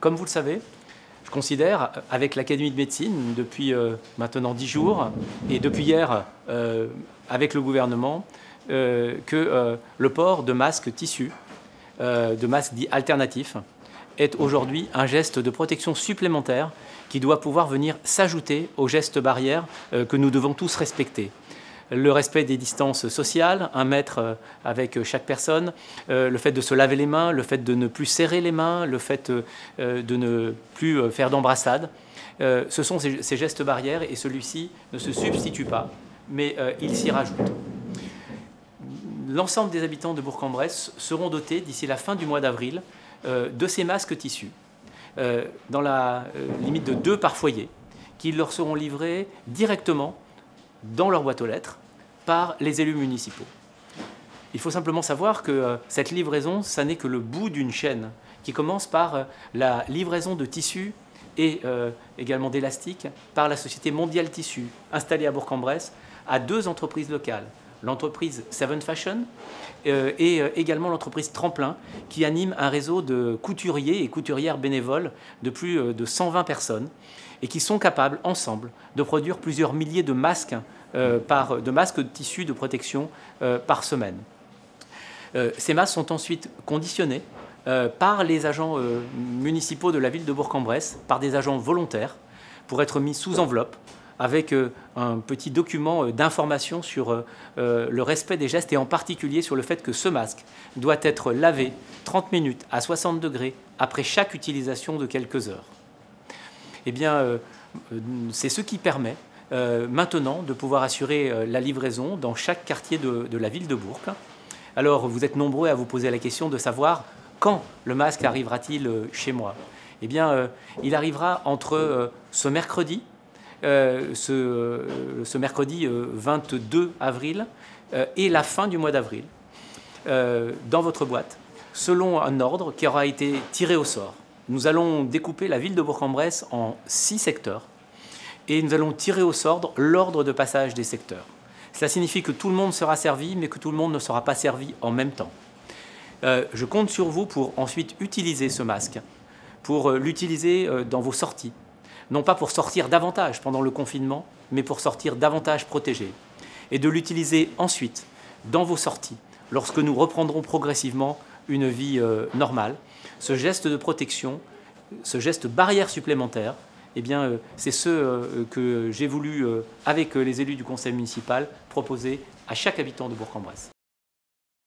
Comme vous le savez, je considère, avec l'Académie de médecine, depuis maintenant 10 jours, et depuis hier, avec le gouvernement, que le port de masques tissus, de masques dits alternatifs, est aujourd'hui un geste de protection supplémentaire qui doit pouvoir venir s'ajouter aux gestes barrières que nous devons tous respecter. Le respect des distances sociales, 1 mètre avec chaque personne, le fait de se laver les mains, le fait de ne plus serrer les mains, le fait de ne plus faire d'embrassade. Ce sont ces gestes barrières et celui-ci ne se substitue pas, mais il s'y rajoute. L'ensemble des habitants de Bourg-en-Bresse seront dotés d'ici la fin du mois d'avril de ces masques tissus, dans la limite de 2 par foyer, qui leur seront livrés directement dans leur boîte aux lettres par les élus municipaux. Il faut simplement savoir que cette livraison, ça n'est que le bout d'une chaîne qui commence par la livraison de tissus et également d'élastiques par la société Mondial Tissu, installée à Bourg-en-Bresse, à 2 entreprises locales. L'entreprise Seven Fashion et également l'entreprise Tremplin, qui anime un réseau de couturiers et couturières bénévoles de plus de 120 personnes et qui sont capables, ensemble, de produire plusieurs milliers de masques, de masques de tissu de protection par semaine. Ces masques sont ensuite conditionnés par les agents municipaux de la ville de Bourg-en-Bresse, par des agents volontaires, pour être mis sous enveloppe, avec un petit document d'information sur le respect des gestes et en particulier sur le fait que ce masque doit être lavé 30 minutes à 60 degrés après chaque utilisation de quelques heures. Eh bien, c'est ce qui permet maintenant de pouvoir assurer la livraison dans chaque quartier de la ville de Bourg. Alors, vous êtes nombreux à vous poser la question de savoir quand le masque arrivera-t-il chez moi. Eh bien, il arrivera entre ce mercredi, ce mercredi 22 avril et la fin du mois d'avril, dans votre boîte, selon un ordre qui aura été tiré au sort. Nous allons découper la ville de Bourg-en-Bresse en 6 secteurs et nous allons tirer au sort l'ordre de passage des secteurs. Cela signifie que tout le monde sera servi, mais que tout le monde ne sera pas servi en même temps. Je compte sur vous pour ensuite utiliser ce masque, pour l'utiliser dans vos sorties. Non pas pour sortir davantage pendant le confinement, mais pour sortir davantage protégé. Et de l'utiliser ensuite dans vos sorties, lorsque nous reprendrons progressivement une vie normale. Ce geste de protection, ce geste barrière supplémentaire, eh bien, c'est ce que j'ai voulu, avec les élus du conseil municipal, proposer à chaque habitant de Bourg-en-Bresse.